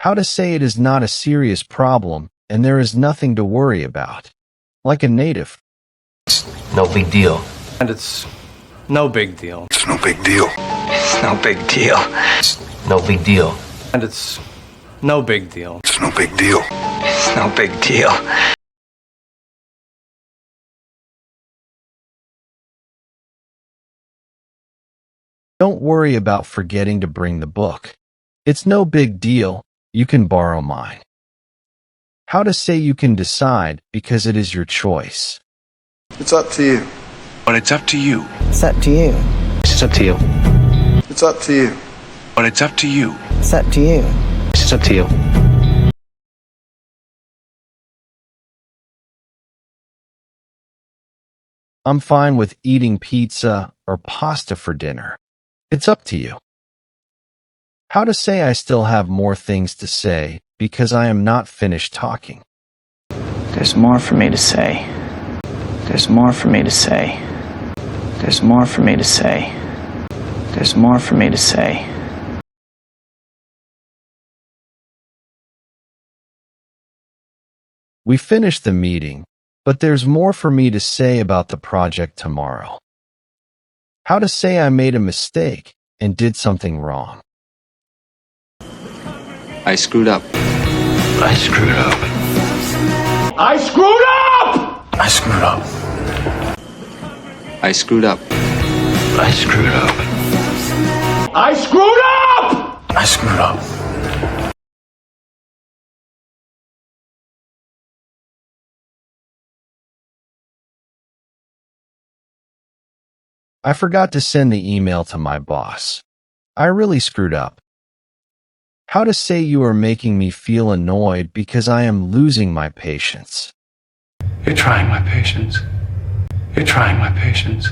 How to say it is not a serious problem and there is nothing to worry about. Like a native. No big deal. And it's no big deal. It's no big deal. It's no big deal. It's no big deal. And it's no big deal. It's no big deal. It's no big deal. Don't worry about forgetting to bring the book. It's no big deal. You can borrow mine. How to say you can decide because it is your choice. It's up to you. But it's up to you. It's up to you. It's up to you. It's up to you. But it's up to you. It's up to you. It's up to you. I'm fine with eating pizza or pasta for dinner. It's up to you. How to say I still have more things to say because I am not finished talking. There's more for me to say. There's more for me to say. There's more for me to say. There's more for me to say. We finished the meeting, but there's more for me to say about the project tomorrow. How to say I made a mistake and did something wrong. I screwed up. I screwed up. I screwed up! I screwed up. I screwed up. I screwed up. I screwed up! I screwed up. I forgot to send the email to my boss. I really screwed up. How to say you are making me feel annoyed because I am losing my patience. You're trying my patience. You're trying my patience.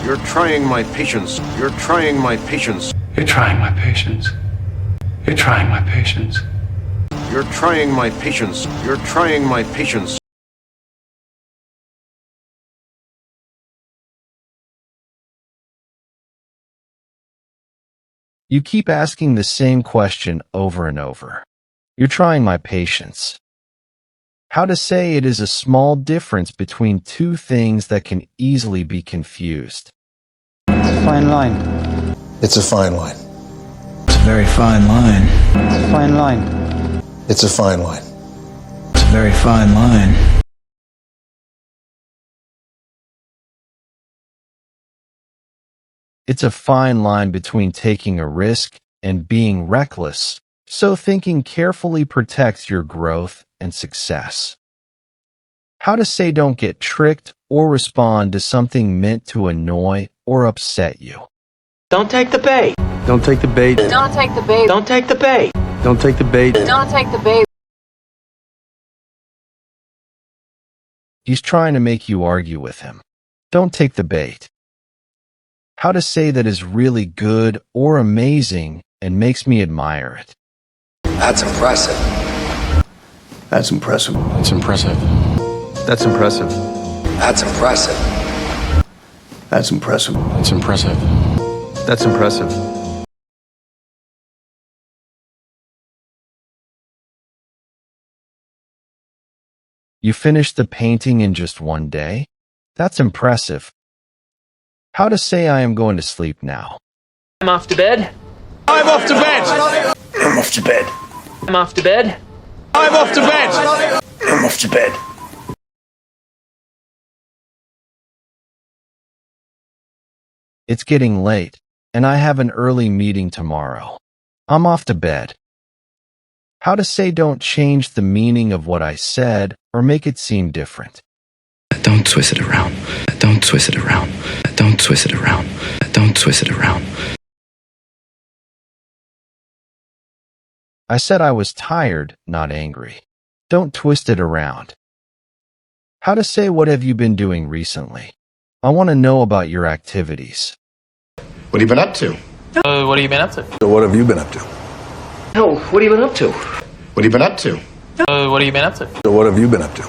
You're trying my patience. You're trying my patience. You're trying my patience. You're trying my patience. You're trying my patience. You're trying my patience. You keep asking the same question over and over. You're trying my patience. How to say it is a small difference between two things that can easily be confused. It's a fine line. It's a fine line. It's a very fine line. It's a fine line. It's a fine line. It's a very fine line. It's a fine line between taking a risk and being reckless, so thinking carefully protects your growth and success. How to say don't get tricked or respond to something meant to annoy or upset you. Don't take the bait. Don't take the bait. Don't take the bait. Don't take the bait. Don't take the bait. Don't take the bait. He's trying to make you argue with him. Don't take the bait. How to say that is really good or amazing and makes me admire it. That's impressive. That's impressive. It's impressive. That's impressive. That's impressive. That's impressive. It's impressive. That's impressive. You finished the painting in just one day? That's impressive. How to say I am going to sleep now. I'm off to bed. I'm off to bed! I'm off to bed. I'm off to bed. I'm off to bed! I'm off to bed. It's getting late, and I have an early meeting tomorrow. I'm off to bed. How to say don't change the meaning of what I said or make it seem different. Don't twist it around. Don't twist it around. Don't twist it around. Don't twist it around. I said I was tired, not angry. Don't twist it around. How to say what have you been doing recently? I want to know about your activities. What have you been up to? What have you been up to? So what have you been up to? No, what have you been up to? What have you been up to? What have you been up to? So what have you been up to?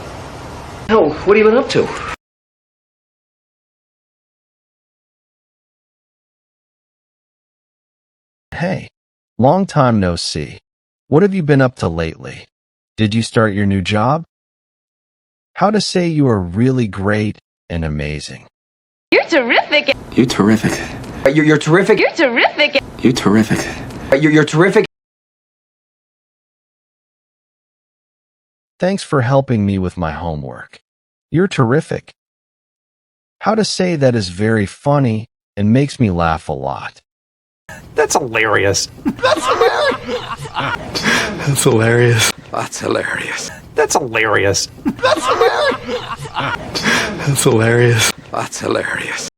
No, what have you been up to? Hey, long time no see. What have you been up to lately? Did you start your new job? How to say you are really great and amazing. You're terrific. You're terrific. You're terrific. You're terrific. You're terrific. You're terrific. Thanks for helping me with my homework. You're terrific. How to say that is very funny and makes me laugh a lot. That's hilarious. That's hilarious. That's hilarious. That's hilarious. That's hilarious. That's hilarious.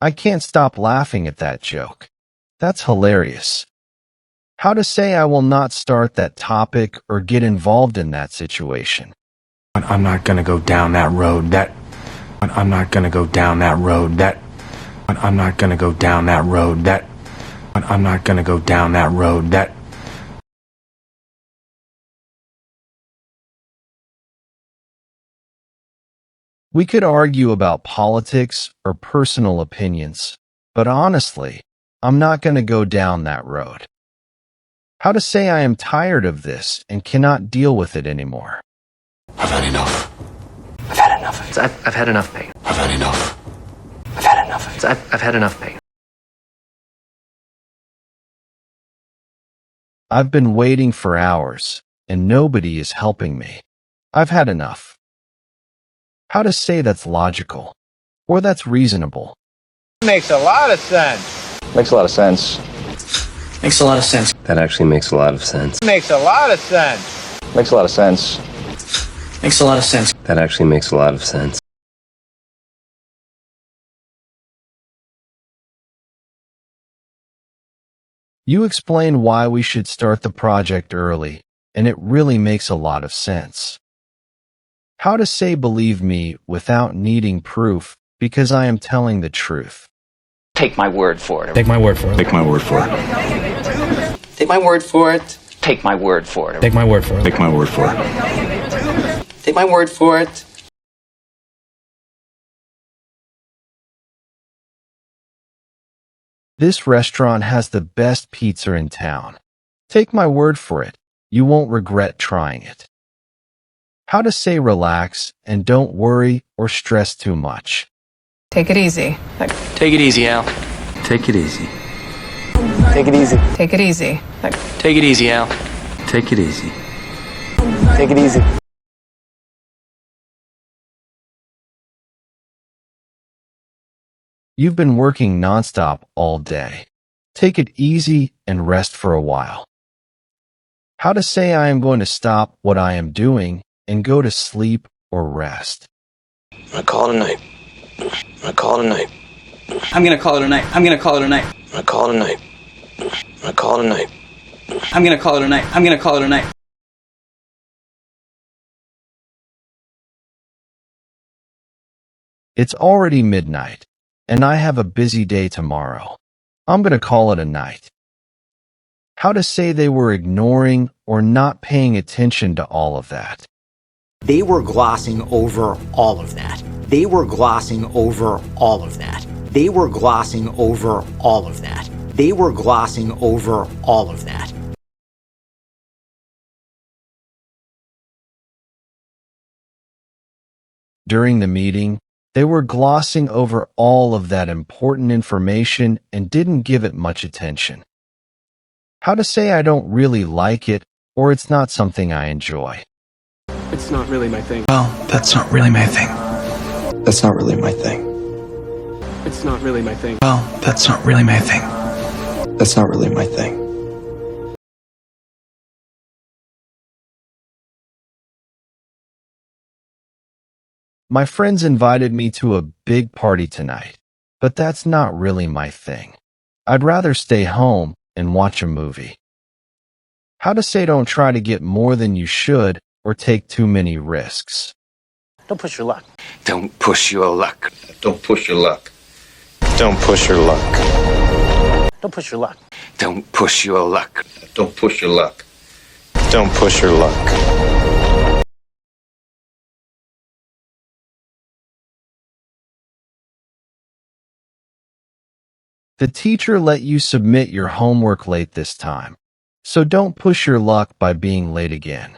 I can't stop laughing at that joke. That's hilarious. How to say I will not start that topic or get involved in that situation. I'm not gonna go down that road. I'm not gonna go down that road. I'm not gonna go down that road. I'm not gonna go down that road. We could argue about politics or personal opinions, but honestly, I'm not going to go down that road. How to say I am tired of this and cannot deal with it anymore. I've had enough. I've had enough of it. I've had enough pain. I've had enough. I've had enough of it. I've had enough pain. I've been waiting for hours, and nobody is helping me. I've had enough. How to say that's logical, or that's reasonable. Makes a lot of sense. Makes a lot of sense. Makes a lot of sense. That actually makes a lot of sense. Makes a lot of sense. Makes a lot of sense. Makes a lot of sense. That actually makes a lot of sense. You explain why we should start the project early, and it really makes a lot of sense. How to say believe me without needing proof because I am telling the truth. Take my word for it. Take my word for it. Take my word for it. Take my word for it. Take my word for it. Take my word for it. Take my word for it. Take my word for it. This restaurant has the best pizza in town. Take my word for it. You won't regret trying it. How to say relax and don't worry or stress too much. Take it easy. Take it easy, Al. Take it easy. Take it easy. Take it easy. Take it easy, Al. Take it easy. Take it easy. You've been working nonstop all day. Take it easy and rest for a while. How to say I am going to stop what I am doing and go to sleep or rest. I call it a night. I call it a night. I'm gonna call it a night. I'm gonna call it a night. I call it a night. I call it a night. I'm gonna call it a night. I'm gonna call it a night. It's already midnight, and I have a busy day tomorrow. I'm going to call it a night. How to say they were ignoring or not paying attention to all of that. They were glossing over all of that. They were glossing over all of that. They were glossing over all of that. They were glossing over all of that. During the meeting, they were glossing over all of that important information and didn't give it much attention. How to say I don't really like it or it's not something I enjoy. It's not really my thing. Well, that's not really my thing. That's not really my thing. It's not really my thing. Well, that's not really my thing. That's not really my thing. My friends invited me to a big party tonight, but that's not really my thing. I'd rather stay home and watch a movie. How to say don't try to get more than you should or take too many risks. Don't push your luck. Don't push your luck. Don't push your luck. Don't push your luck. Don't push your luck. Don't push your luck. Don't push your luck. Don't push your luck. The teacher let you submit your homework late this time, so don't push your luck by being late again.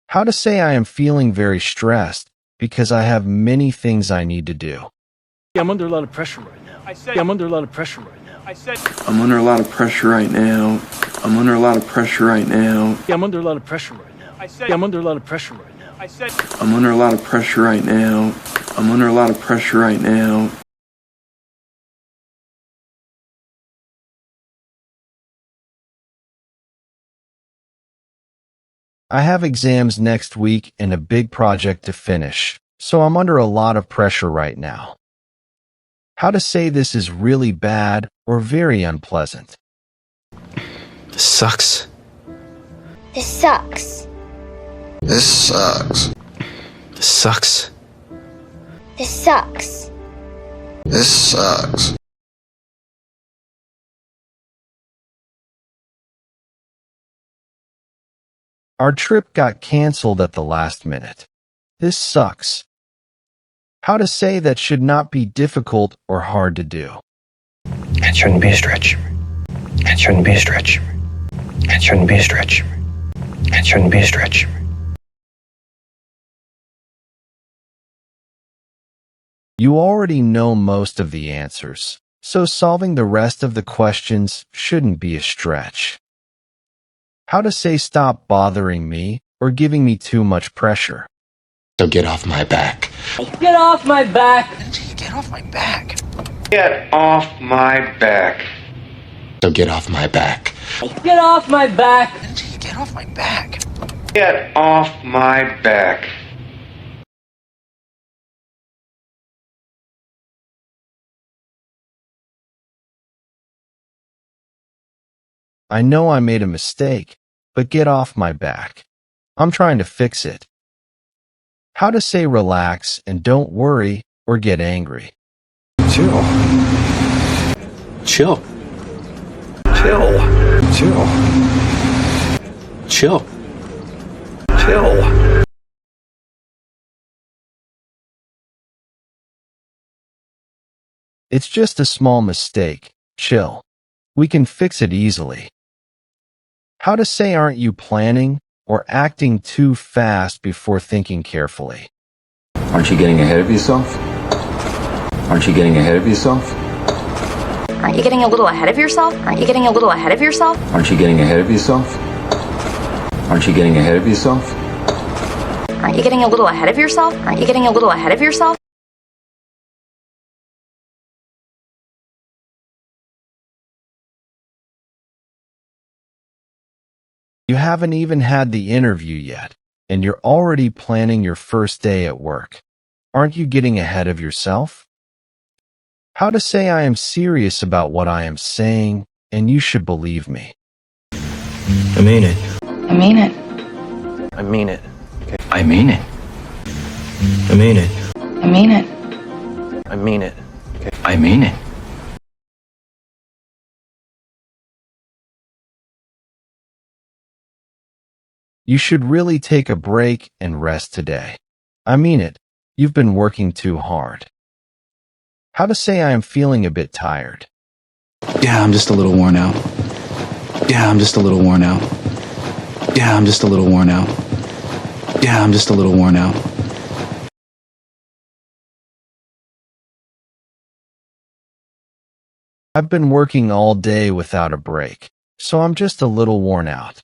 How to say I am feeling very stressed because I have many things I need to do. I'm under a lot of pressure right now. I'm under a lot of pressure right now. I'm under a lot of pressure right now. I'm under a lot of pressure right now. I'm under a lot of pressure right now. I'm under a lot of pressure right now. I'm under a lot of pressure right now. I'm under a lot of pressure right now. I have exams next week and a big project to finish, so I'm under a lot of pressure right now. How to say this is really bad or very unpleasant. This sucks. This sucks. This sucks. This sucks. This sucks. This sucks. Our trip got canceled at the last minute. This sucks. How to say that should not be difficult or hard to do. It shouldn't be a stretch. It shouldn't be a stretch. It shouldn't be a stretch. It shouldn't be a stretch. You already know most of the answers, so solving the rest of the questions shouldn't be a stretch. How to say stop bothering me or giving me too much pressure. So get off my back. Get off my back! Get off my back. Get off my back. So get off my back. Get off my back! Get off my back. Get off my back. I know I made a mistake, but get off my back. I'm trying to fix it. How to say relax and don't worry or get angry. Chill. Chill. Chill. Chill. Chill. Chill. It's just a small mistake. Chill. We can fix it easily. How to say aren't you planning or acting too fast before thinking carefully. Aren't you getting ahead of yourself? Aren't you getting ahead of yourself? Aren't you getting a little ahead of yourself? Aren't you getting a little ahead of yourself? Aren't you getting ahead of yourself? Aren't you getting ahead of yourself? Aren't you getting a little ahead of yourself? Aren't you getting a little ahead of yourself? You haven't even had the interview yet, and you're already planning your first day at work. Aren't you getting ahead of yourself? How to say I am serious about what I am saying, and you should believe me. I mean it. I mean it. I mean it. I mean it. I mean it. I mean it. I mean it. I mean it. You should really take a break and rest today. I mean it. You've been working too hard. How to say I am feeling a bit tired. Yeah, I'm just a little worn out. Yeah, I'm just a little worn out. Yeah, I'm just a little worn out. Yeah, I'm just a little worn out. I've been working all day without a break, so I'm just a little worn out.